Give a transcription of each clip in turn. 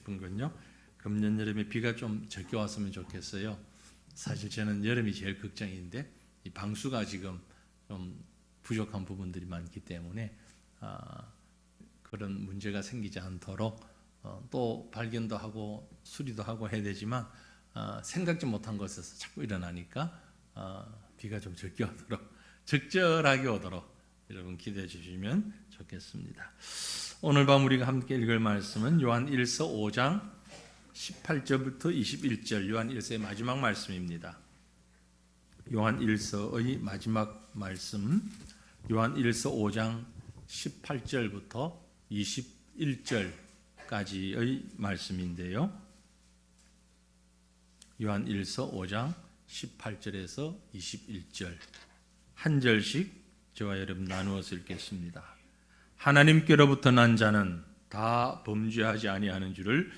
싶은 건요, 금년 여름에 비가 좀 적게 왔으면 좋겠어요. 사실 저는 여름이 제일 걱정인데 이 방수가 지금 좀 부족한 부분들이 많기 때문에 그런 문제가 생기지 않도록 또 발견도 하고 수리도 하고 해야 되지만 생각지 못한 것에서 자꾸 일어나니까 비가 좀 적게 오도록, 적절하게 오도록 여러분 기대해 주시면 좋겠습니다. 오늘 밤 우리가 함께 읽을 말씀은 요한 1서 5장 18절부터 21절, 요한 1서의 마지막 말씀입니다. 요한 1서의 마지막 말씀, 요한 1서 5장 18절부터 21절까지의 말씀인데요. 요한 1서 5장 18절에서 21절 한 절씩 저와 여러분 나누어서 읽겠습니다. 하나님께로부터 난 자는 다 범죄하지 아니하는 줄을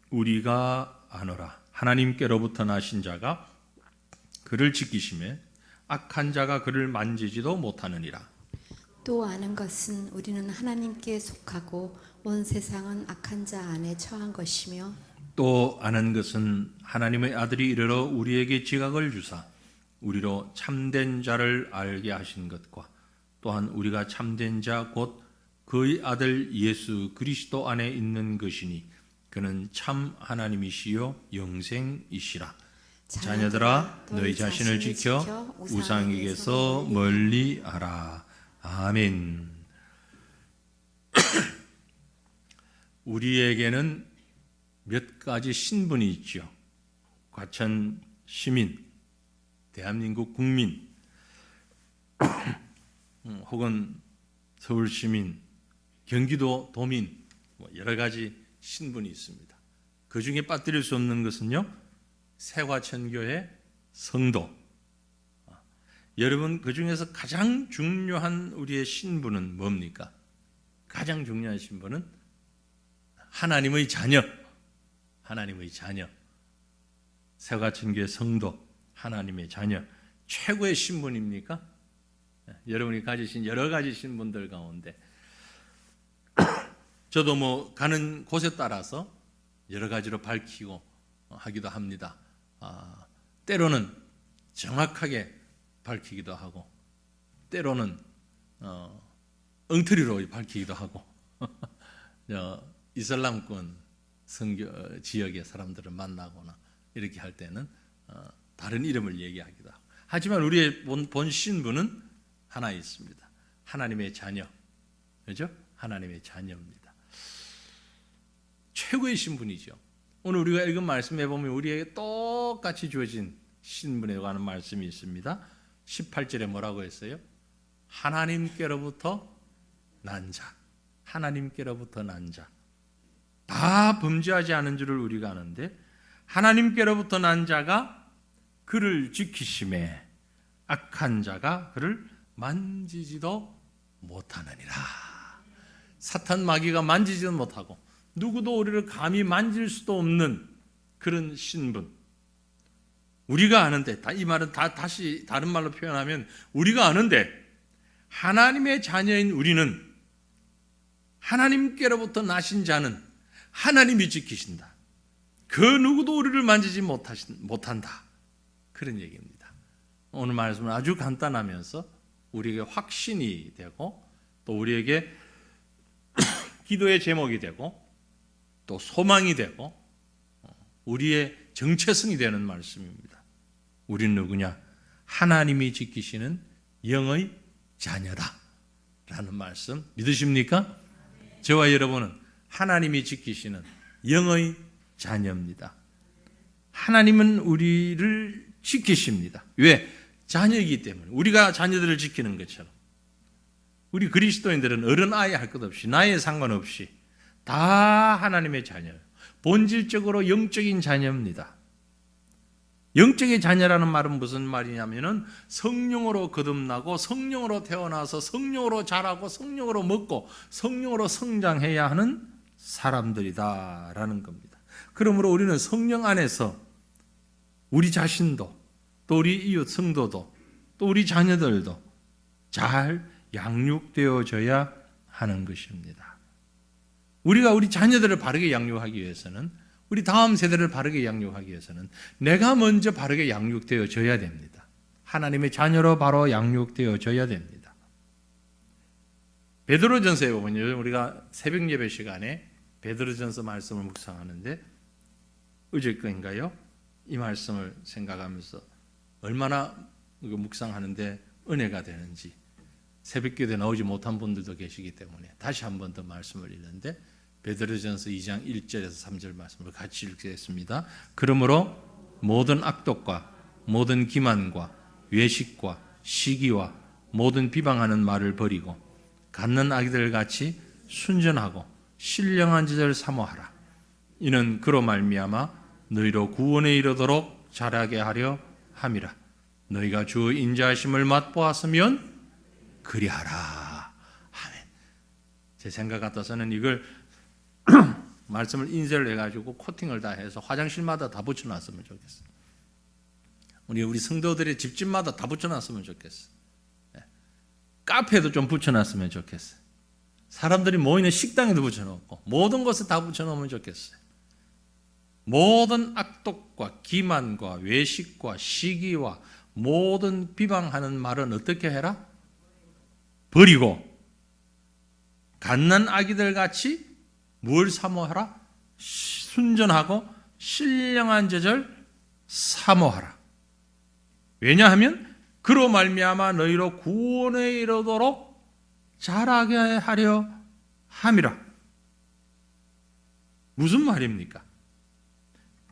우리가 아노라. 하나님께로부터 나신 자가 그를 지키심에 악한 자가 그를 만지지도 못하느니라. 또 아는 것은 우리는 하나님께 속하고 온 세상은 악한 자 안에 처한 것이며, 또 아는 것은 하나님의 아들이 이르러 우리에게 지각을 주사 우리로 참된 자를 알게 하신 것과 또한 우리가 참된 자 곧 그의 아들 예수 그리스도 안에 있는 것이니 그는 참 하나님이시요 영생이시라. 자녀들아 너희 자신을 지켜 우상에게서 멀리 하라. 아멘. 우리에게는 몇 가지 신분이 있죠. 과천 시민, 대한민국 국민, 혹은 서울 시민, 경기도 도민, 여러 가지 신분이 있습니다. 그 중에 빠뜨릴 수 없는 것은요, 새화천교회 성도. 여러분, 그 중에서 가장 중요한 우리의 신분은 뭡니까? 가장 중요한 신분은 하나님의 자녀. 하나님의 자녀. 새화천교회 성도, 하나님의 자녀. 최고의 신분입니까? 여러분이 가지신 여러 가지 신분들 가운데 저도 가는 곳에 따라서 여러 가지로 밝히고 하기도 합니다. 때로는 정확하게 밝히기도 하고 때로는 엉터리로 밝히기도 하고 이슬람권 선교 지역의 사람들을 만나거나 이렇게 할 때는 다른 이름을 얘기하기도 하고, 하지만 우리의 본 신분은 하나 있습니다. 하나님의 자녀. 그렇죠? 하나님의 자녀입니다. 최고의 신분이죠. 오늘 우리가 읽은 말씀에 보면 우리에게 똑같이 주어진 신분에 관한 말씀이 있습니다. 18절에 뭐라고 했어요? 하나님께로부터 난 자. 하나님께로부터 난 자. 다 범죄하지 않은 줄을 우리가 아는데 하나님께로부터 난 자가 그를 지키심에 악한 자가 그를 만지지도 못하느니라. 사탄 마귀가 만지지도 못하고 누구도 우리를 감히 만질 수도 없는 그런 신분. 우리가 아는데, 이 말은 다시 다른 말로 표현하면 우리가 아는데 하나님의 자녀인 우리는, 하나님께로부터 나신 자는 하나님이 지키신다. 그 누구도 우리를 만지지 못한다. 그런 얘기입니다. 오늘 말씀은 아주 간단하면서 우리에게 확신이 되고 또 우리에게 기도의 제목이 되고 또 소망이 되고 우리의 정체성이 되는 말씀입니다. 우리는 누구냐? 하나님이 지키시는 영의 자녀다 라는 말씀 믿으십니까? 저와 여러분은 하나님이 지키시는 영의 자녀입니다. 하나님은 우리를 지키십니다. 왜? 자녀이기 때문에. 우리가 자녀들을 지키는 것처럼. 우리 그리스도인들은 어른 아이 할 것 없이, 나이에 상관없이 다 하나님의 자녀예요. 본질적으로 영적인 자녀입니다. 영적인 자녀라는 말은 무슨 말이냐면은 성령으로 거듭나고 성령으로 태어나서 성령으로 자라고 성령으로 먹고 성령으로 성장해야 하는 사람들이다라는 겁니다. 그러므로 우리는 성령 안에서 우리 자신도 또 우리 이웃 성도도 또 우리 자녀들도 잘 양육되어져야 하는 것입니다. 우리가 우리 자녀들을 바르게 양육하기 위해서는, 우리 다음 세대를 바르게 양육하기 위해서는 내가 먼저 바르게 양육되어져야 됩니다. 하나님의 자녀로 바로 양육되어져야 됩니다. 베드로전서에 보면 요즘 우리가 새벽 예배 시간에 베드로전서 말씀을 묵상하는데 어제인가요? 이 말씀을 생각하면서 얼마나 묵상하는데 은혜가 되는지, 새벽기도에 나오지 못한 분들도 계시기 때문에 다시 한 번 더 말씀을 읽는데 베드로전서 2장 1절에서 3절 말씀을 같이 읽겠습니다. 그러므로 모든 악독과 모든 기만과 외식과 시기와 모든 비방하는 말을 버리고 갖는 아기들 같이 순전하고 신령한 짓을 사모하라. 이는 그로 말미암아 너희로 구원에 이르도록 자라게 하려 함이라. 너희가 주 인자하심을 맛보았으면 그리하라. 아멘. 제 생각 같아서는 이걸 말씀을 인쇄를 해가지고 코팅을 다 해서 화장실마다 다 붙여놨으면 좋겠어요. 우리 성도들의 집집마다 다 붙여놨으면 좋겠어요. 카페도 좀 붙여놨으면 좋겠어요. 사람들이 모이는 식당에도 붙여놓고 모든 곳에 다 붙여놓으면 좋겠어요. 모든 악독과 기만과 외식과 시기와 모든 비방하는 말은 어떻게 해라? 버리고 갓난 아기들 같이 뭘 사모하라? 순전하고 신령한 제절 사모하라. 왜냐하면 그로 말미암아 너희로 구원에 이르도록 자라게 하려 함이라. 무슨 말입니까?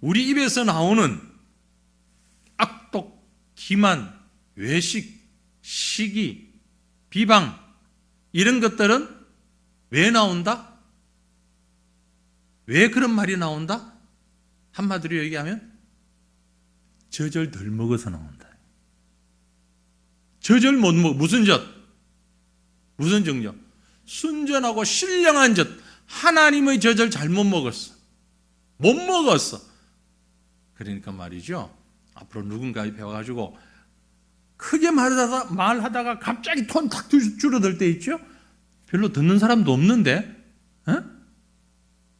우리 입에서 나오는 악독, 기만, 외식, 시기, 비방 이런 것들은 왜 나온다? 왜 그런 말이 나온다? 한마디로 얘기하면 젖을 덜 먹어서 나온다. 젖을 못 먹어. 무슨 젖? 무슨 정력? 순전하고 신령한 젖. 하나님의 젖을 잘못 먹었어. 못 먹었어. 그러니까 말이죠. 앞으로 누군가 배워가지고 크게 말하다가 갑자기 톤 탁 줄어들 때 있죠? 별로 듣는 사람도 없는데,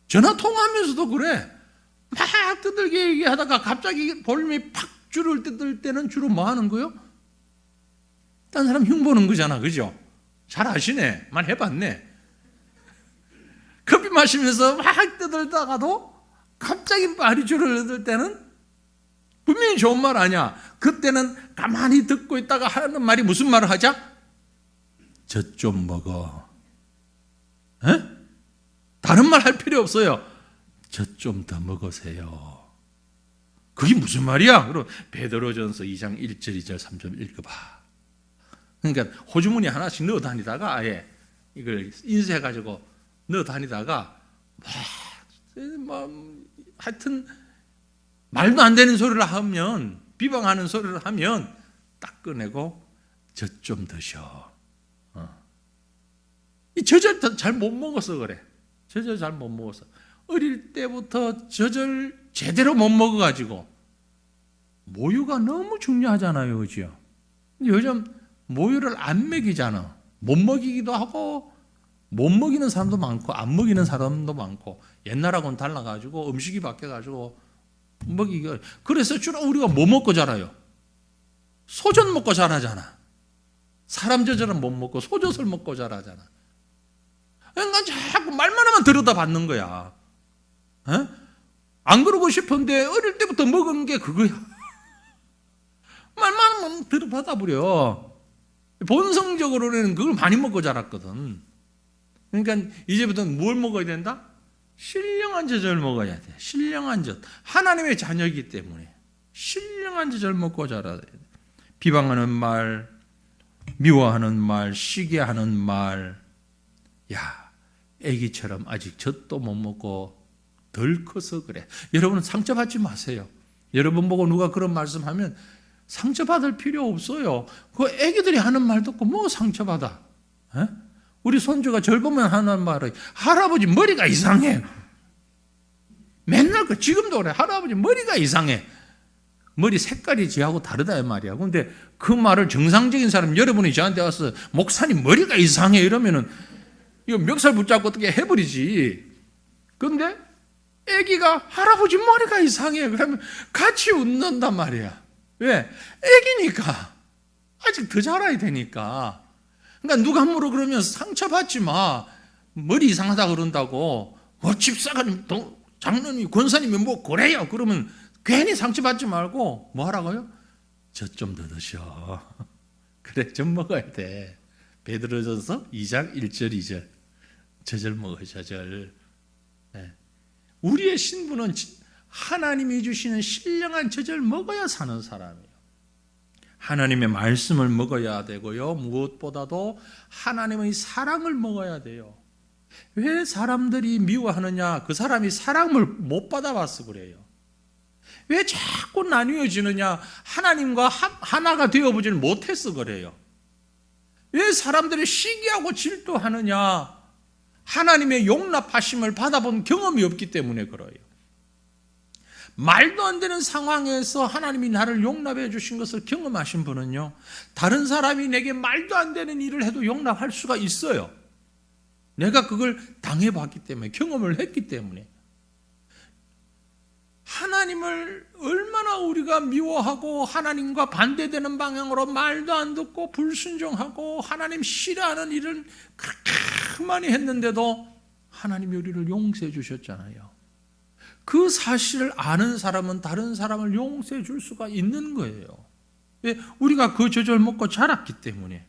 전화 통화하면서도 그래. 막 뜨들게 얘기하다가 갑자기 볼륨이 팍 줄을 때는 주로 뭐 하는 거요? 딴 사람 흉보는 거잖아, 그죠? 잘 아시네. 말 해봤네. 커피 마시면서 막 떠들다가도 갑자기 말이 줄어들 때는 분명히 좋은 말 아니야. 그때는 가만히 듣고 있다가 하는 말이 무슨 말을 하자? 젖 좀 먹어. 다른 말 할 필요 없어요. 젖 좀 더 먹으세요. 그게 무슨 말이야? 그럼 베드로전서 2장 1절, 2절, 3절 읽어봐. 그러니까 호주머니 하나씩 넣어 다니다가 아예 이걸 인쇄해가지고 넣어 다니다가 하여튼 말도 안 되는 소리를 하면, 비방하는 소리를 하면 딱 꺼내고 젖 좀 드셔. 이 젖을 잘 못 먹어서 그래. 젖을 잘 못 먹어서. 어릴 때부터 젖을 제대로 못 먹어가지고 모유가 너무 중요하잖아요, 그죠? 요즘 모유를 안 먹이잖아. 못 먹이기도 하고 못 먹이는 사람도 많고 안 먹이는 사람도 많고 옛날하고는 달라가지고 음식이 바뀌어가지고 먹이기가. 그래서 주로 우리가 뭐 먹고 자라요? 소젖 먹고 자라잖아. 사람 젖은 못 먹고 소젖을 먹고 자라잖아. 그러니까 자꾸 말만 하면 들여다받는 거야. 안 그러고 싶은데 어릴 때부터 먹은 게 그거야. 말만 하면 들여다버려. 본성적으로는 그걸 많이 먹고 자랐거든. 그러니까 이제부터는 뭘 먹어야 된다? 신령한 젖을 먹어야 돼. 신령한 젖. 하나님의 자녀이기 때문에 신령한 젖을 먹고 자라야 돼. 비방하는 말, 미워하는 말, 시기하는 말. 야, 애기처럼 아직 젖도 못 먹고 덜 커서 그래. 여러분은 상처받지 마세요. 여러분 보고 누가 그런 말씀하면 상처받을 필요 없어요. 그 애기들이 하는 말 듣고 뭐 상처받아? 우리 손주가 절 보면 하는 말은 할아버지 머리가 이상해. 맨날 지금도 그래. 할아버지 머리가 이상해. 머리 색깔이 지하고 다르다 이 말이야. 근데 그 말을 정상적인 사람, 여러분이 저한테 와서 목사님 머리가 이상해 이러면은 이거 멱살 붙잡고 어떻게 해버리지. 근데 애기가 할아버지 머리가 이상해. 그러면 같이 웃는단 말이야. 왜? 애기니까. 아직 더 자라야 되니까. 그러니까 누가 물어 그러면 상처받지 마. 머리 이상하다 그런다고. 뭐 집사가님, 장로님, 권사님이 뭐 그래요. 그러면 괜히 상처받지 말고 뭐 하라고요? 젖 좀 더 드셔. 그래, 젖 먹어야 돼. 베드로전서 2장 1절 2절. 젖을 먹어, 젖을. 네. 우리의 신분은 하나님이 주시는 신령한 젖을 먹어야 사는 사람이에요. 하나님의 말씀을 먹어야 되고요. 무엇보다도 하나님의 사랑을 먹어야 돼요. 왜 사람들이 미워하느냐? 그 사람이 사랑을 못 받아봐서 그래요. 왜 자꾸 나뉘어지느냐? 하나님과 하나가 되어보지를 못해서 그래요. 왜 사람들이 시기하고 질투하느냐? 하나님의 용납하심을 받아본 경험이 없기 때문에 그래요. 말도 안 되는 상황에서 하나님이 나를 용납해 주신 것을 경험하신 분은요, 다른 사람이 내게 말도 안 되는 일을 해도 용납할 수가 있어요. 내가 그걸 당해봤기 때문에, 경험을 했기 때문에. 하나님을 얼마나 우리가 미워하고 하나님과 반대되는 방향으로 말도 안 듣고 불순종하고 하나님 싫어하는 일을 그렇게 많이 했는데도 하나님이 우리를 용서해 주셨잖아요. 그 사실을 아는 사람은 다른 사람을 용서해 줄 수가 있는 거예요. 왜? 우리가 그 젖을 먹고 자랐기 때문에.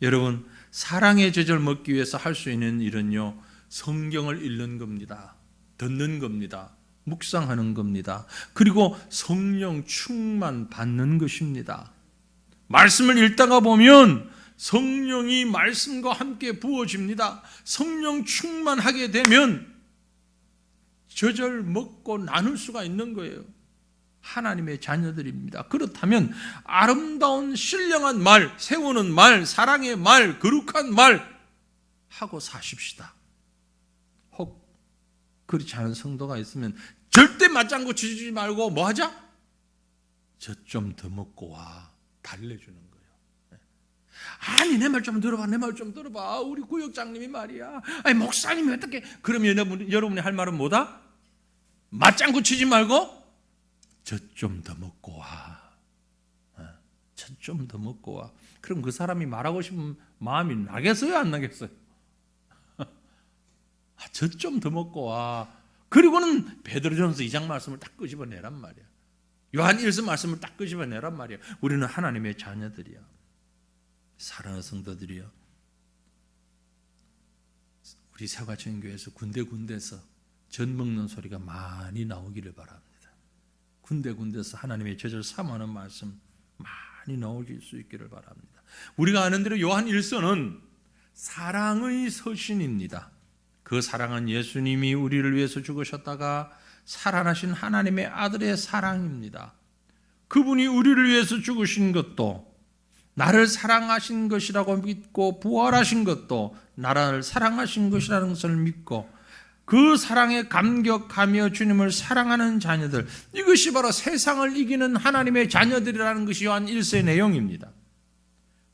여러분, 사랑의 젖을 먹기 위해서 할 수 있는 일은요, 성경을 읽는 겁니다. 듣는 겁니다. 묵상하는 겁니다. 그리고 성령 충만 받는 것입니다. 말씀을 읽다가 보면 성령이 말씀과 함께 부어집니다. 성령 충만하게 되면 젖을 먹고 나눌 수가 있는 거예요. 하나님의 자녀들입니다. 그렇다면 아름다운 신령한 말, 세우는 말, 사랑의 말, 거룩한 말 하고 사십시다. 혹 그렇지 않은 성도가 있으면 절대 맞장구 치지 말고 뭐 하자? 젖 좀 더 먹고 와. 달래주는 거예요. 아니 내 말 좀 들어봐. 내 말 좀 들어봐. 우리 구역장님이 말이야. 아니 목사님이 어떻게. 그러면 여러분이 할 말은 뭐다? 맞장구 치지 말고 젖 좀 더 먹고 와. 젖 좀 더 먹고 와. 그럼 그 사람이 말하고 싶은 마음이 나겠어요? 안 나겠어요? 젖 좀 더 먹고 와. 그리고는 베드로전서 2장 말씀을 딱 끄집어내란 말이야. 요한 1서 말씀을 딱 끄집어내란 말이야. 우리는 하나님의 자녀들이야. 사랑하는 성도들이요. 우리 새가천교회에서 군데군데서 젖 먹는 소리가 많이 나오기를 바랍니다. 군데군데서 하나님의 젖을 사모하는 말씀 많이 나올 수 있기를 바랍니다. 우리가 아는 대로 요한 1서는 사랑의 서신입니다. 그 사랑은 예수님이 우리를 위해서 죽으셨다가 살아나신 하나님의 아들의 사랑입니다. 그분이 우리를 위해서 죽으신 것도 나를 사랑하신 것이라고 믿고 부활하신 것도 나를 사랑하신 것이라는 것을 믿고 그 사랑에 감격하며 주님을 사랑하는 자녀들, 이것이 바로 세상을 이기는 하나님의 자녀들이라는 것이 요한 1서의 내용입니다.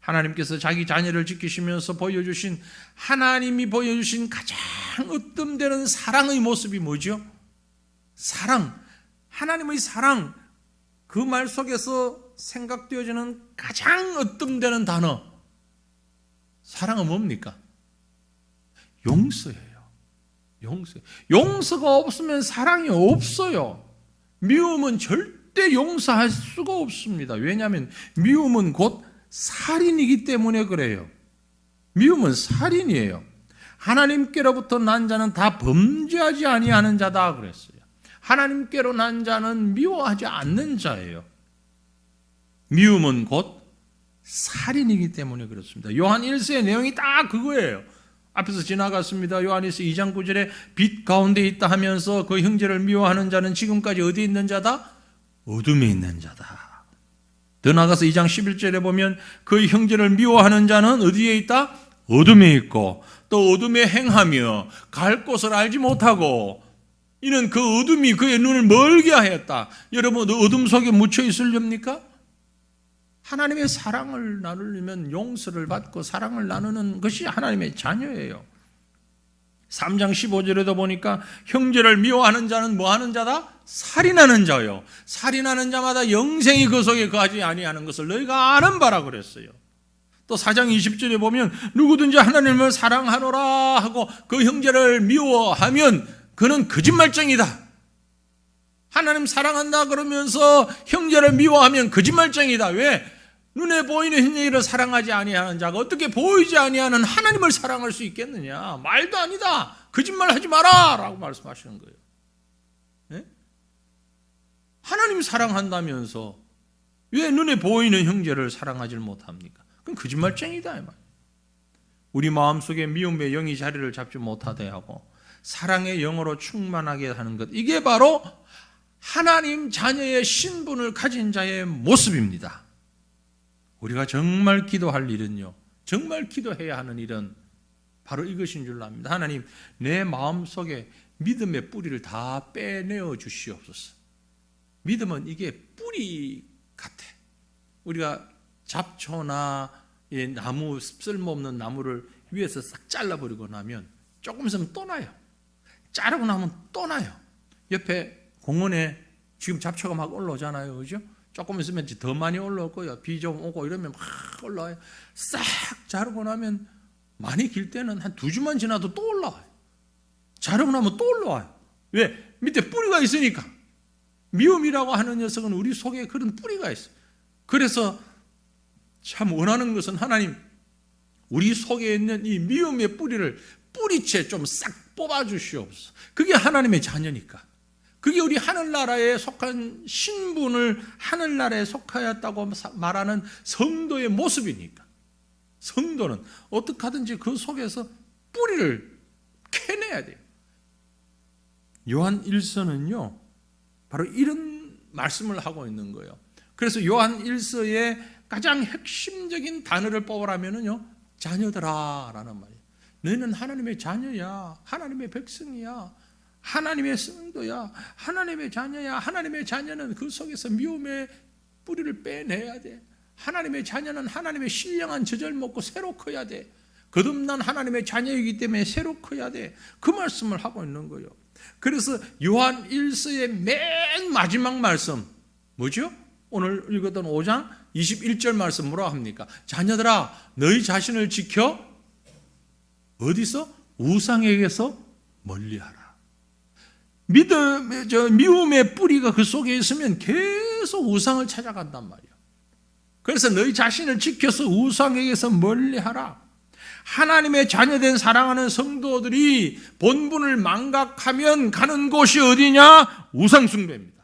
하나님께서 자기 자녀를 지키시면서 보여주신, 하나님이 보여주신 가장 으뜸되는 사랑의 모습이 뭐죠? 사랑, 하나님의 사랑, 그 말 속에서 생각되어지는 가장 으뜸되는 단어, 사랑은 뭡니까? 용서예요. 용서가 없으면 사랑이 없어요. 미움은 절대 용서할 수가 없습니다. 왜냐하면 미움은 곧 살인이기 때문에 그래요. 미움은 살인이에요. 하나님께로부터 난 자는 다 범죄하지 아니하는 자다 그랬어요. 하나님께로 난 자는 미워하지 않는 자예요. 미움은 곧 살인이기 때문에 그렇습니다. 요한 1서의 내용이 딱 그거예요. 앞에서 지나갔습니다. 요한일서 2장 9절에 빛 가운데 있다 하면서 그 형제를 미워하는 자는 지금까지 어디에 있는 자다? 어둠에 있는 자다. 더 나아가서 2장 11절에 보면 그 형제를 미워하는 자는 어디에 있다? 어둠에 있고 또 어둠에 행하며 갈 곳을 알지 못하고 이는 그 어둠이 그의 눈을 멀게 하였다. 여러분 어둠 속에 묻혀 있으렵니까? 하나님의 사랑을 나누려면 용서를 받고 사랑을 나누는 것이 하나님의 자녀예요. 3장 15절에도 보니까 형제를 미워하는 자는 뭐 하는 자다? 살인하는 자요. 살인하는 자마다 영생이 그 속에 거하지 아니하는 것을 너희가 아는 바라 그랬어요. 또 4장 20절에 보면 누구든지 하나님을 사랑하노라 하고 그 형제를 미워하면 그는 거짓말쟁이다. 하나님 사랑한다 그러면서 형제를 미워하면 거짓말쟁이다. 왜? 눈에 보이는 형제를 사랑하지 아니하는 자가 어떻게 보이지 아니하는 하나님을 사랑할 수 있겠느냐? 말도 아니다. 거짓말하지 마라 라고 말씀하시는 거예요. 네? 하나님 사랑한다면서 왜 눈에 보이는 형제를 사랑하지 못합니까? 그건 거짓말쟁이다 이 말. 우리 마음속에 미움의 영이 자리를 잡지 못하게 하고 사랑의 영으로 충만하게 하는 것, 이게 바로 하나님 자녀의 신분을 가진 자의 모습입니다. 우리가 정말 기도할 일은요, 정말 기도해야 하는 일은 바로 이것인 줄 압니다. 하나님, 내 마음속에 믿음의 뿌리를 다 빼내어 주시옵소서. 믿음은 이게 뿌리 같아. 우리가 잡초나 나무, 쓸모없는 나무를 위에서 싹 잘라버리고 나면 조금 있으면 또 나요. 자르고 나면 또 나요. 옆에 공원에 지금 잡초가 막 올라오잖아요. 그죠? 조금 있으면 더 많이 올라올 거예요. 비 좀 오고 이러면 막 올라와요. 싹 자르고 나면 많이 길 때는 한 2주만 지나도 또 올라와요. 자르고 나면 또 올라와요. 왜? 밑에 뿌리가 있으니까. 미움이라고 하는 녀석은 우리 속에 그런 뿌리가 있어요. 그래서 참 원하는 것은 하나님, 우리 속에 있는 이 미움의 뿌리를 뿌리채 좀 싹 뽑아주시옵소서. 그게 하나님의 자녀니까. 그게 우리 하늘나라에 속한 신분을 하늘나라에 속하였다고 말하는 성도의 모습이니까. 성도는 어떻게 하든지 그 속에서 뿌리를 캐내야 돼요. 요한 1서는요 바로 이런 말씀을 하고 있는 거예요. 그래서 요한 1서의 가장 핵심적인 단어를 뽑으라면요, 자녀들아 라는 말이에요. 너희는 하나님의 자녀야. 하나님의 백성이야. 하나님의 성도야. 하나님의 자녀야. 하나님의 자녀는 그 속에서 미움의 뿌리를 빼내야 돼. 하나님의 자녀는 하나님의 신령한 젖을 먹고 새로 커야 돼. 거듭난 하나님의 자녀이기 때문에 새로 커야 돼. 그 말씀을 하고 있는 거예요. 그래서 요한 1서의 맨 마지막 말씀 뭐죠? 오늘 읽었던 5장 21절 말씀 뭐라고 합니까? 자녀들아, 너희 자신을 지켜 어디서? 우상에게서 멀리하라. 미움의 뿌리가 그 속에 있으면 계속 우상을 찾아간단 말이야. 그래서 너희 자신을 지켜서 우상에게서 멀리하라. 하나님의 자녀된 사랑하는 성도들이 본분을 망각하면 가는 곳이 어디냐? 우상숭배입니다.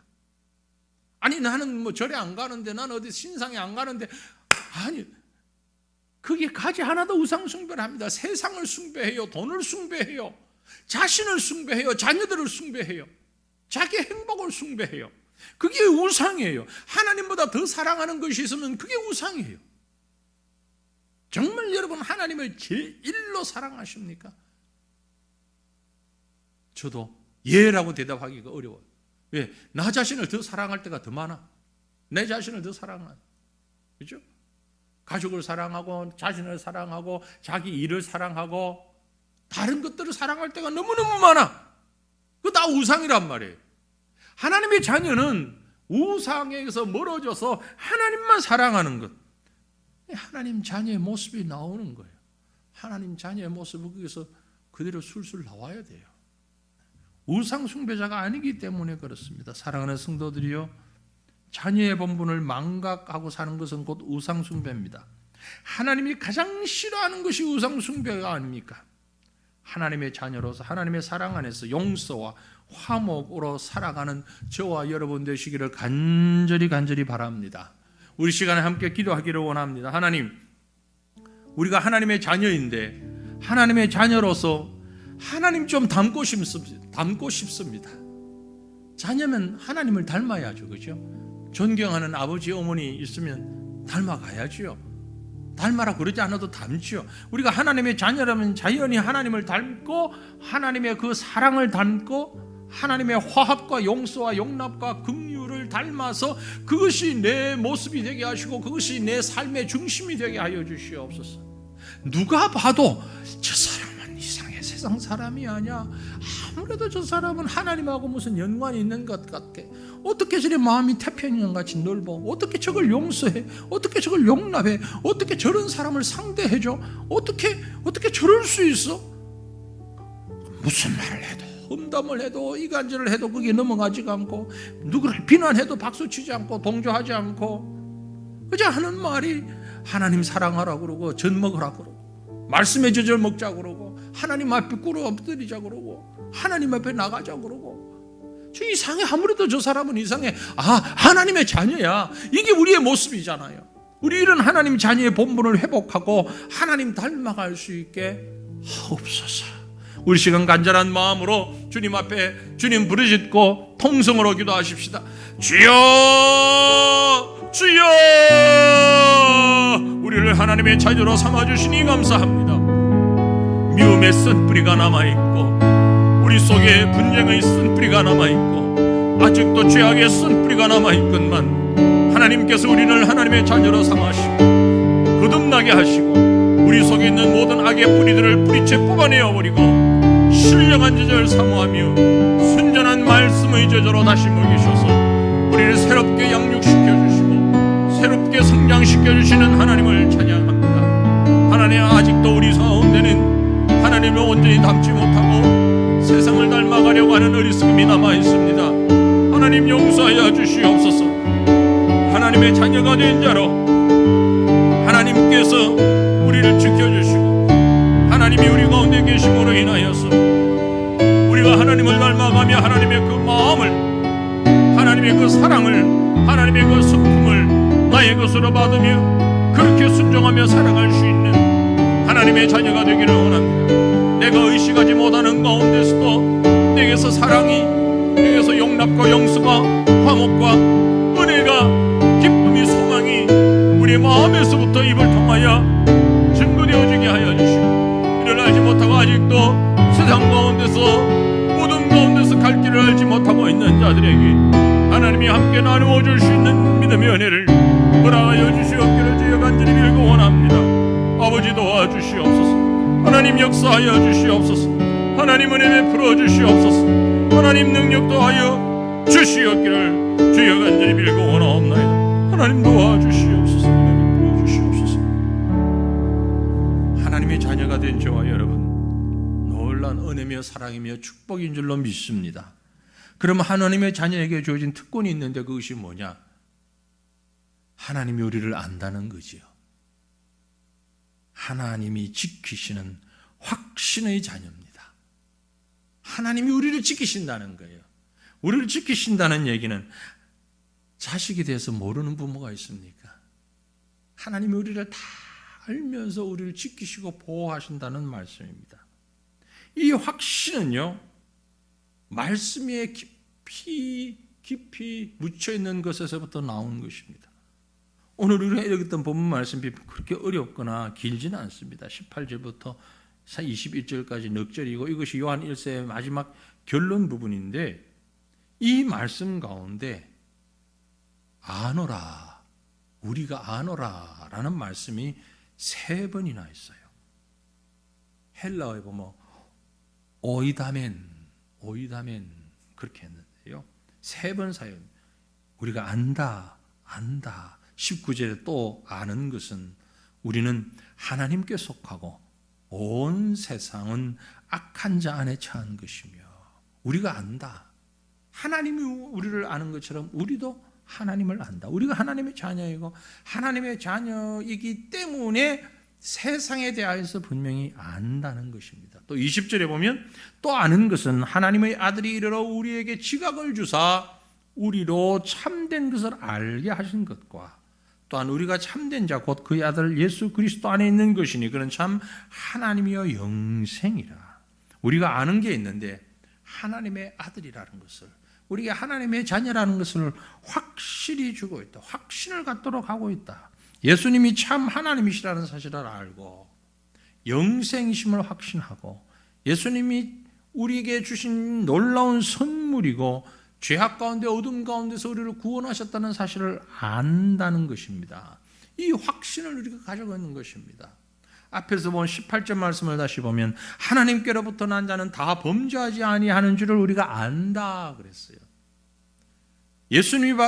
아니 나는 뭐 절에 안 가는데, 나는 어디 신상에 안 가는데, 아니 그게 가지 하나도 우상숭배를 합니다. 세상을 숭배해요. 돈을 숭배해요. 자신을 숭배해요. 자녀들을 숭배해요. 자기 행복을 숭배해요. 그게 우상이에요. 하나님보다 더 사랑하는 것이 있으면 그게 우상이에요. 정말 여러분 하나님을 제일로 사랑하십니까? 저도 예라고 대답하기가 어려워요. 왜? 나 자신을 더 사랑할 때가 더 많아. 내 자신을 더 사랑하는. 그렇죠? 가족을 사랑하고 자신을 사랑하고 자기 일을 사랑하고 다른 것들을 사랑할 때가 너무너무 많아. 그거 다 우상이란 말이에요. 하나님의 자녀는 우상에서 멀어져서 하나님만 사랑하는 것. 하나님 자녀의 모습이 나오는 거예요. 하나님 자녀의 모습은 거기서 그대로 술술 나와야 돼요. 우상 숭배자가 아니기 때문에 그렇습니다. 사랑하는 성도들이요, 자녀의 본분을 망각하고 사는 것은 곧 우상 숭배입니다. 하나님이 가장 싫어하는 것이 우상 숭배가 아닙니까? 하나님의 자녀로서 하나님의 사랑 안에서 용서와 화목으로 살아가는 저와 여러분 되시기를 간절히 바랍니다. 우리 시간에 함께 기도하기를 원합니다. 하나님, 우리가 하나님의 자녀인데 하나님의 자녀로서 하나님 좀 닮고 싶습니다. 자녀면 하나님을 닮아야죠. 그죠? 존경하는 아버지 어머니 있으면 닮아가야죠. 닮아라 그러지 않아도 닮죠. 우리가 하나님의 자녀라면 자연히 하나님을 닮고 하나님의 그 사랑을 닮고 하나님의 화합과 용서와 용납과 긍휼을 닮아서 그것이 내 모습이 되게 하시고 그것이 내 삶의 중심이 되게 하여 주시옵소서. 누가 봐도 저 사람은 이상해, 세상에 세상 사람이 아니야. 아무래도 저 사람은 하나님하고 무슨 연관이 있는 것 같아. 어떻게 저리 마음이 태평양같이 넓어? 어떻게 저걸 용서해? 어떻게 저걸 용납해? 어떻게 저런 사람을 상대해줘? 어떻게 저럴 수 있어? 무슨 말을 해도, 험담을 해도, 이간질을 해도 그게 넘어가지가 않고, 누구를 비난해도 박수치지 않고 동조하지 않고, 그저 하는 말이 하나님 사랑하라고 그러고 전 먹으라고 그러고 말씀의 젖을 먹자고 그러고 하나님 앞에 꿇어 엎드리자 그러고 하나님 앞에 나가자 그러고. 저 이상해. 아무래도 저 사람은 이상해. 하나님의 자녀야. 이게 우리의 모습이잖아요. 우리 이런 하나님 자녀의 본분을 회복하고 하나님 닮아갈 수 있게 하옵소서. 우리 시간 간절한 마음으로 주님 앞에 주님 부르짖고 통성으로 기도하십시다. 주여, 주여, 우리를 하나님의 자녀로 삼아주시니 감사합니다. 미움의 쓴뿌리가 남아있고 우리 속에 분쟁의 쓴뿌리가 남아있고 아직도 죄악의 쓴뿌리가 남아있건만 하나님께서 우리를 하나님의 자녀로 삼으시고 거듭나게 하시고 우리 속에 있는 모든 악의 뿌리들을 뿌리채 뽑아내어 버리고 신령한 제자를 사모하며 순전한 말씀의 제자로 다시 먹이셔서 우리를 새롭게 양육시켜주시고 새롭게 성장시켜주시는 하나님을 찬양합니다. 하나님, 아직도 우리 가운데는 하나님을 온전히 닮지 못하고 세상을 닮아가려고 하는 어리석음이 남아있습니다. 하나님 용서하여 주시옵소서. 하나님의 자녀가 된 자로 하나님께서 우리를 지켜주시고 하나님이 우리 가운데 계심으로 인하여서 우리가 하나님을 닮아가며 하나님의 그 마음을, 하나님의 그 사랑을, 하나님의 그 성품을 나의 것으로 받으며 그렇게 순종하며 살아갈 수 있는 하나님의 자녀가 되기를 원합니다. 내가 의식하지 못하는 가운데서도 내게서 사랑이, 내게서 용납과 용서가, 화목과 은혜가, 기쁨이, 소망이 우리의 마음에서부터 입을 통하여 증거되어지게 하여 주시고 이를 알지 못하고 아직도 세상 가운데서 어둠 가운데서 갈 길을 알지 못하고 있는 자들에게 하나님이 함께 나누어 줄 수 있는 믿음의 은혜를 허락하여 주시옵기를 주여 간절히 빌고 원합니다. 아버지 도와주시옵소서. 하나님 역사하여 주시옵소서. 하나님 은혜 베풀어 주시옵소서. 하나님 능력 도하여 주시옵기를 주여 간절히 빌고 원하옵나이다. 하나님 도와주시옵소서. 은혜 베풀어 주시옵소서. 하나님의 자녀가 된 저와 여러분, 놀란 은혜며 사랑이며 축복인 줄로 믿습니다. 그럼 하나님의 자녀에게 주어진 특권이 있는데 그것이 뭐냐? 하나님이 우리를 안다는 거지요. 하나님이 지키시는 확신의 자녀입니다. 하나님이 우리를 지키신다는 거예요. 우리를 지키신다는 얘기는 자식이 돼서 모르는 부모가 있습니까? 하나님이 우리를 다 알면서 우리를 지키시고 보호하신다는 말씀입니다. 이 확신은요, 말씀에 깊이 묻혀있는 것에서부터 나온 것입니다. 오늘 우리가 읽었던 본문 말씀이 그렇게 어렵거나 길지는 않습니다. 18절부터 21절까지 넉절이고 이것이 요한 1세의 마지막 결론 부분인데 이 말씀 가운데 아노라, 우리가 아노라 라는 말씀이 3번이나 있어요. 헬라어에 보면 오이다멘 그렇게 했는데요, 3번 사용. 우리가 안다 19절에 또 아는 것은 우리는 하나님께 속하고 온 세상은 악한 자 안에 처한 것이며, 우리가 안다. 하나님이 우리를 아는 것처럼 우리도 하나님을 안다. 우리가 하나님의 자녀이고 하나님의 자녀이기 때문에 세상에 대하여서 분명히 안다는 것입니다. 또 20절에 보면 또 아는 것은 하나님의 아들이 이르러 우리에게 지각을 주사 우리로 참된 것을 알게 하신 것과 또한 우리가 참된 자 곧 그의 아들 예수 그리스도 안에 있는 것이니 그는 참 하나님이여 영생이라. 우리가 아는 게 있는데 하나님의 아들이라는 것을, 우리가 하나님의 자녀라는 것을 확실히 주고 있다. 확신을 갖도록 하고 있다. 예수님이 참 하나님이시라는 사실을 알고 영생이심을 확신하고 예수님이 우리에게 주신 놀라운 선물이고 죄악 가운데 어둠 가운데서 우리를 구원하셨다는 사실을 안다는 것입니다. 이 확신을 우리가 가지고 있는 것입니다. 앞에서 본 18절 말씀을 다시 보면 하나님께로부터 난 자는 다 범죄하지 아니하는 줄을 우리가 안다 그랬어요. 예수님이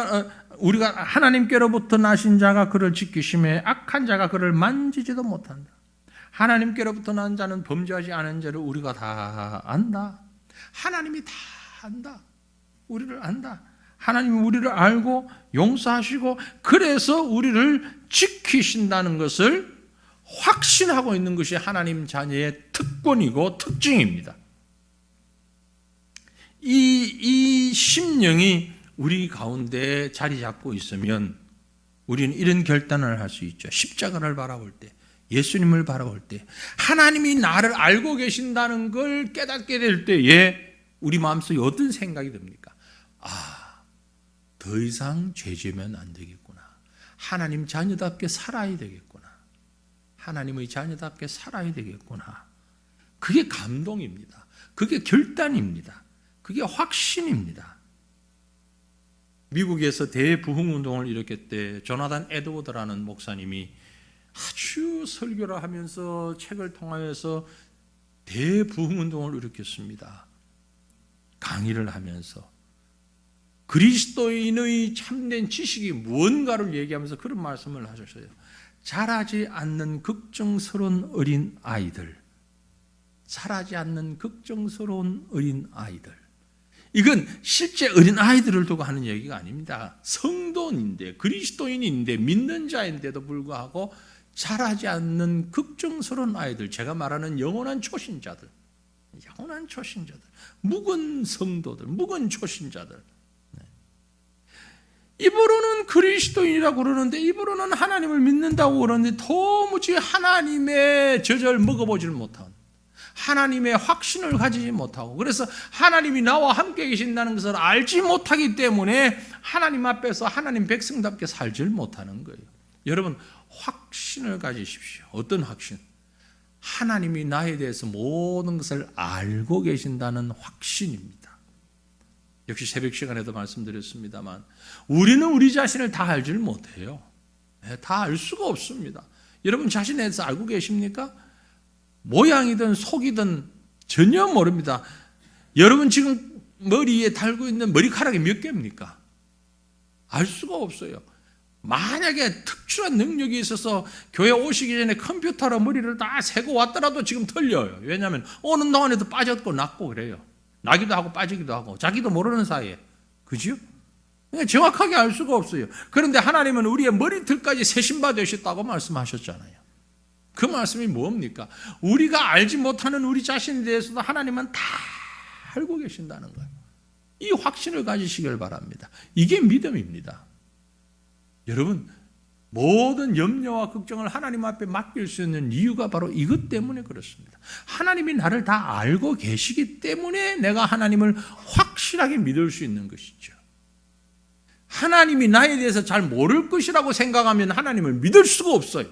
우리가 하나님께로부터 나신 자가 그를 지키심에 악한 자가 그를 만지지도 못한다. 하나님께로부터 난 자는 범죄하지 않은 자를 우리가 다 안다. 하나님이 다 안다. 우리를 안다. 하나님이 우리를 알고 용서하시고 그래서 우리를 지키신다는 것을 확신하고 있는 것이 하나님 자녀의 특권이고 특징입니다. 이 심령이 우리 가운데 자리 잡고 있으면 우리는 이런 결단을 할 수 있죠. 십자가를 바라볼 때, 예수님을 바라볼 때, 하나님이 나를 알고 계신다는 걸 깨닫게 될 때에 우리 마음속에 어떤 생각이 듭니까? 더 이상 죄지으면 안 되겠구나. 하나님 자녀답게 살아야 되겠구나. 하나님의 자녀답게 살아야 되겠구나. 그게 감동입니다. 그게 결단입니다. 그게 확신입니다. 미국에서 대부흥운동을 일으켰을 때 조나단 에드워드라는 목사님이 아주 설교를 하면서 책을 통하여서 대부흥운동을 일으켰습니다. 강의를 하면서 그리스도인의 참된 지식이 무언가를 얘기하면서 그런 말씀을 하셨어요. 자라지 않는 걱정스러운 어린 아이들, 자라지 않는 걱정스러운 어린 아이들. 이건 실제 어린 아이들을 두고 하는 얘기가 아닙니다. 성도인데, 그리스도인인데, 믿는 자인데도 불구하고 자라지 않는 걱정스러운 아이들, 제가 말하는 영원한 초신자들, 묵은 성도들, 묵은 초신자들. 입으로는 그리스도인이라고 그러는데, 입으로는 하나님을 믿는다고 그러는데 도무지 하나님의 젖을 먹어보질 못한, 하나님의 확신을 가지지 못하고, 그래서 하나님이 나와 함께 계신다는 것을 알지 못하기 때문에 하나님 앞에서 하나님 백성답게 살질 못하는 거예요. 여러분, 확신을 가지십시오. 어떤 확신? 하나님이 나에 대해서 모든 것을 알고 계신다는 확신입니다. 역시 새벽 시간에도 말씀드렸습니다만 우리는 우리 자신을 다 알지를 못해요. 다 알 수가 없습니다. 여러분 자신에 대해서 알고 계십니까? 모양이든 속이든 전혀 모릅니다. 여러분 지금 머리에 달고 있는 머리카락이 몇 개입니까? 알 수가 없어요. 만약에 특출한 능력이 있어서 교회 오시기 전에 컴퓨터로 머리를 다 세고 왔더라도 지금 틀려요. 왜냐하면 어느 동안에도 빠졌고 났고 그래요. 나기도 하고 빠지기도 하고 자기도 모르는 사이에. 그죠? 정확하게 알 수가 없어요. 그런데 하나님은 우리의 머리털까지 세신바 되셨다고 말씀하셨잖아요. 그 말씀이 뭡니까? 우리가 알지 못하는 우리 자신에 대해서도 하나님은 다 알고 계신다는 거예요. 이 확신을 가지시길 바랍니다. 이게 믿음입니다. 여러분, 모든 염려와 걱정을 하나님 앞에 맡길 수 있는 이유가 바로 이것 때문에 그렇습니다. 하나님이 나를 다 알고 계시기 때문에 내가 하나님을 확실하게 믿을 수 있는 것이죠. 하나님이 나에 대해서 잘 모를 것이라고 생각하면 하나님을 믿을 수가 없어요.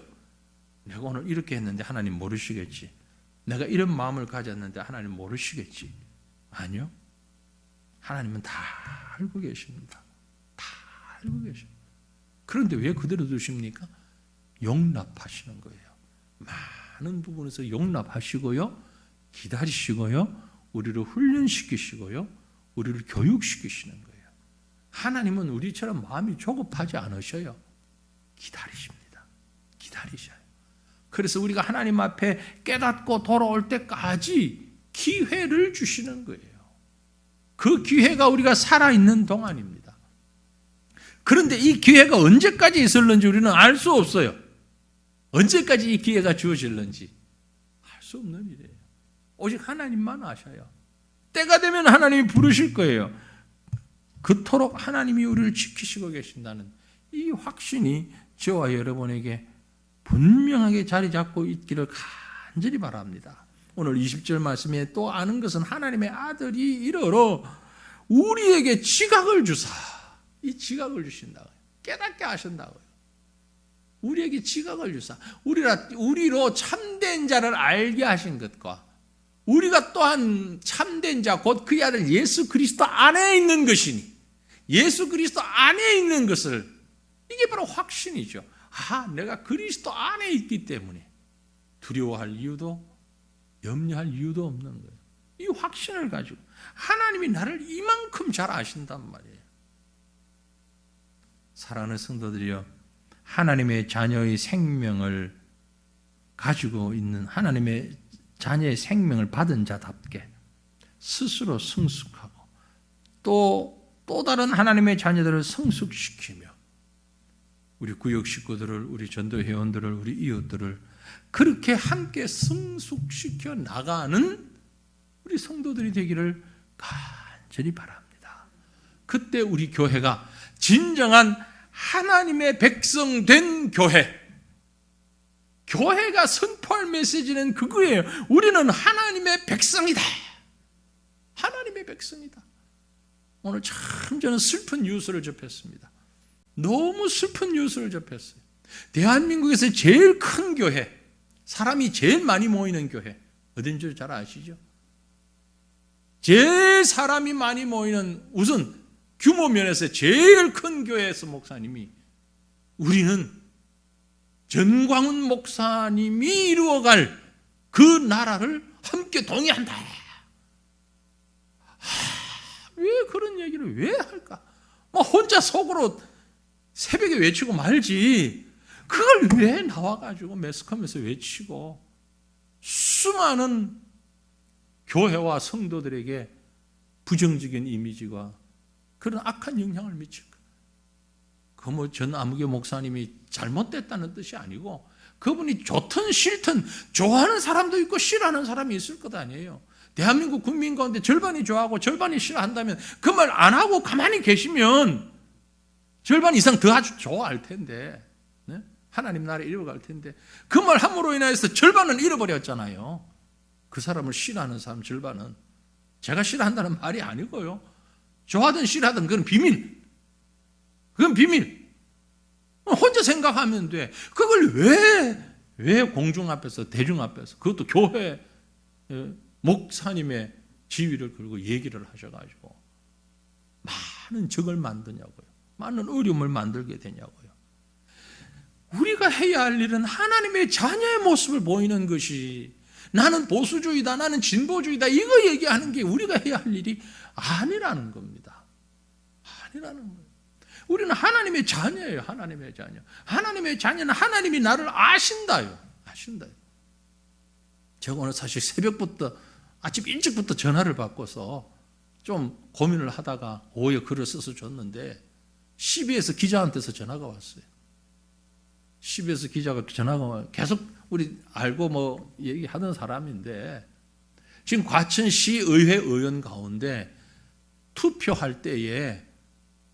내가 오늘 이렇게 했는데 하나님 모르시겠지. 내가 이런 마음을 가졌는데 하나님 모르시겠지. 아니요. 하나님은 다 알고 계십니다. 다 알고 계십니다. 그런데 왜 그대로 두십니까? 용납하시는 거예요. 많은 부분에서 용납하시고요, 기다리시고요, 우리를 훈련시키시고요, 우리를 교육시키시는 거예요. 하나님은 우리처럼 마음이 조급하지 않으셔요. 기다리십니다. 기다리셔요. 그래서 우리가 하나님 앞에 깨닫고 돌아올 때까지 기회를 주시는 거예요. 그 기회가 우리가 살아있는 동안입니다. 그런데 이 기회가 언제까지 있을는지 우리는 알 수 없어요. 언제까지 이 기회가 주어질는지 알 수 없는 일이에요. 오직 하나님만 아셔요. 때가 되면 하나님이 부르실 거예요. 그토록 하나님이 우리를 지키시고 계신다는 이 확신이 저와 여러분에게 분명하게 자리 잡고 있기를 간절히 바랍니다. 오늘 20절 말씀에 또 아는 것은 하나님의 아들이 이러러 우리에게 지각을 주사, 이 지각을 주신다고요. 깨닫게 하신다고요. 우리에게 지각을 주사, 우리로 참된 자를 알게 하신 것과 우리가 또한 참된 자, 곧 그의 아들 예수 그리스도 안에 있는 것이니, 예수 그리스도 안에 있는 것을, 이게 바로 확신이죠. 내가 그리스도 안에 있기 때문에 두려워할 이유도 염려할 이유도 없는 거예요. 이 확신을 가지고 하나님이 나를 이만큼 잘 아신단 말이에요. 사랑하는 성도들이여, 하나님의 자녀의 생명을 가지고 있는, 하나님의 자녀의 생명을 받은 자답게 스스로 성숙하고 또 다른 하나님의 자녀들을 성숙시키며 우리 구역 식구들을, 우리 전도 회원들을, 우리 이웃들을 그렇게 함께 성숙시켜 나가는 우리 성도들이 되기를 간절히 바랍니다. 그때 우리 교회가 진정한 하나님의 백성 된 교회, 교회가 선포할 메시지는 그거예요. 우리는 하나님의 백성이다. 하나님의 백성이다. 오늘 참 저는 슬픈 뉴스를 접했습니다. 너무 슬픈 뉴스를 접했어요. 대한민국에서 제일 큰 교회, 사람이 제일 많이 모이는 교회 어딘 줄 잘 아시죠? 제일 사람이 많이 모이는, 우선 규모 면에서 제일 큰 교회에서 목사님이, 우리는 전광훈 목사님이 이루어갈 그 나라를 함께 동의한다. 왜 그런 얘기를 왜 할까? 혼자 속으로 새벽에 외치고 말지, 그걸 왜 나와가지고 매스컴에서 외치고 수많은 교회와 성도들에게 부정적인 이미지와 그런 악한 영향을 미칠까? 그 전 아무개 목사님이 잘못됐다는 뜻이 아니고, 그분이 좋든 싫든 좋아하는 사람도 있고 싫어하는 사람이 있을 것 아니에요. 대한민국 국민 가운데 절반이 좋아하고 절반이 싫어한다면 그 말 안 하고 가만히 계시면 절반 이상 더 아주 좋아할 텐데, 네? 하나님 나라에 이뤄갈 텐데, 그 말 함으로 인해서 절반은 잃어버렸잖아요. 그 사람을 싫어하는 사람 절반은. 제가 싫어한다는 말이 아니고요. 좋아하든 싫어하든 그건 비밀. 그건 비밀. 혼자 생각하면 돼. 그걸 왜 공중 앞에서, 대중 앞에서, 그것도 교회 목사님의 지위를 걸고 얘기를 하셔가지고 많은 적을 만드냐고요. 많은 어려움을 만들게 되냐고요. 우리가 해야 할 일은 하나님의 자녀의 모습을 보이는 것이, 나는 보수주의다, 나는 진보주의다, 이거 얘기하는 게 우리가 해야 할 일이 아니라는 겁니다. 아니라는 거예요. 우리는 하나님의 자녀예요. 하나님의 자녀. 하나님의 자녀는 하나님이 나를 아신다요. 아신다요. 제가 오늘 사실 새벽부터, 아침 일찍부터 전화를 받고서 좀 고민을 하다가 오후에 글을 써서 줬는데, CBS 기자한테서 전화가 왔어요. CBS 기자가 전화가 와요. 계속 우리 알고 얘기하던 사람인데, 지금 과천시 의회 의원 가운데 투표할 때에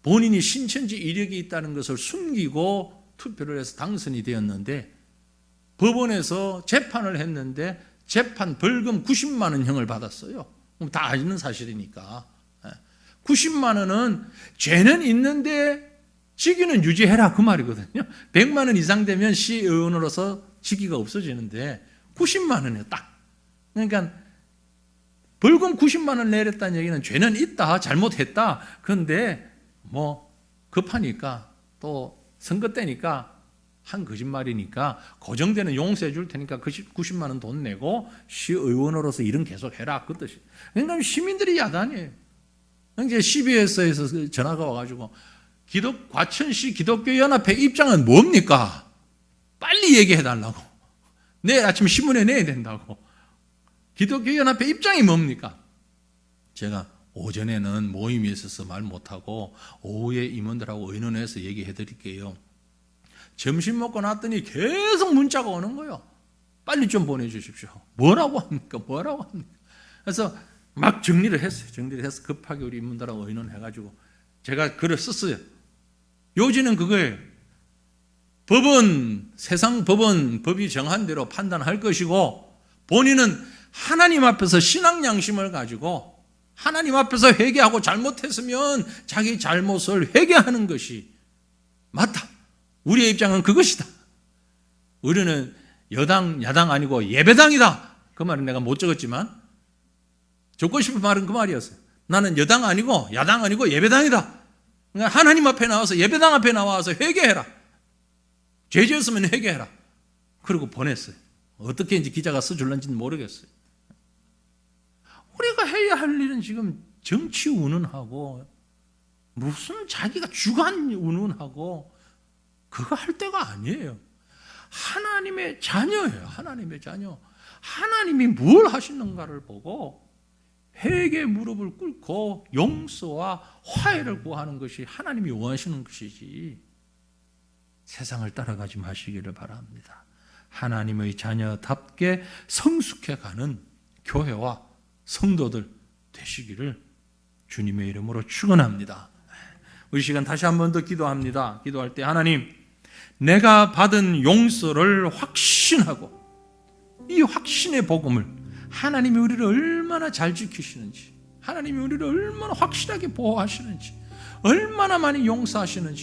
본인이 신천지 이력이 있다는 것을 숨기고 투표를 해서 당선이 되었는데, 법원에서 재판을 했는데 재판 벌금 90만 원형을 받았어요. 다 아시는 사실이니까. 90만 원은 죄는 있는데 직위는 유지해라, 그 말이거든요. 100만 원 이상 되면 시의원으로서 직위가 없어지는데 90만 원이에요, 딱. 그러니까 벌금 90만 원 내렸다는 얘기는 죄는 있다, 잘못했다. 그런데 급하니까 또 선거 때니까 한 거짓말이니까 고정되는 용서해 줄 테니까 그 90만 원 돈 내고 시의원으로서 일은 계속 해라, 그 뜻이. 그러니까 시민들이 야단이에요. 이제 CBS에서 전화가 와가지고 과천시 기독교연합회 입장은 뭡니까? 빨리 얘기해 달라고. 내일 아침 신문에 내야 된다고. 기독교연합회 입장이 뭡니까? 제가 오전에는 모임이 있어서 말 못하고 오후에 임원들하고 의논해서 얘기해 드릴게요. 점심 먹고 났더니 계속 문자가 오는 거예요. 빨리 좀 보내주십시오. 뭐라고 합니까? 그래서 막 정리를 했어요. 정리를 해서 급하게 우리 임원들하고 의논해가지고 제가 글을 썼어요. 요지는 그거예요. 세상 법은 법이 정한 대로 판단할 것이고, 본인은 하나님 앞에서 신앙 양심을 가지고 하나님 앞에서 회개하고 잘못했으면 자기 잘못을 회개하는 것이 맞다. 우리의 입장은 그것이다. 우리는 여당, 야당 아니고 예배당이다. 그 말은 내가 못 적었지만 적고 싶은 말은 그 말이었어요. 나는 여당 아니고 야당 아니고 예배당이다. 그러니까 하나님 앞에 나와서, 예배당 앞에 나와서 회개해라. 죄 지었으면 회개해라. 그리고 보냈어요. 어떻게 이제 기자가 써줄런지는 모르겠어요. 우리가 해야 할 일은 지금 정치 운운하고 무슨 자기가 주관 운운하고 그거 할 때가 아니에요. 하나님의 자녀예요. 하나님의 자녀. 하나님이 뭘 하시는가를 보고 회개 무릎을 꿇고 용서와 화해를 구하는 것이 하나님이 원하시는 것이지 세상을 따라가지 마시기를 바랍니다. 하나님의 자녀답게 성숙해가는 교회와 성도들 되시기를 주님의 이름으로 축원합니다. 우리 시간 다시 한 번 더 기도합니다. 기도할 때 하나님, 내가 받은 용서를 확신하고 이 확신의 복음을 하나님이 우리를 얼마나 잘 지키시는지, 하나님이 우리를 얼마나 확실하게 보호하시는지, 얼마나 많이 용서하시는지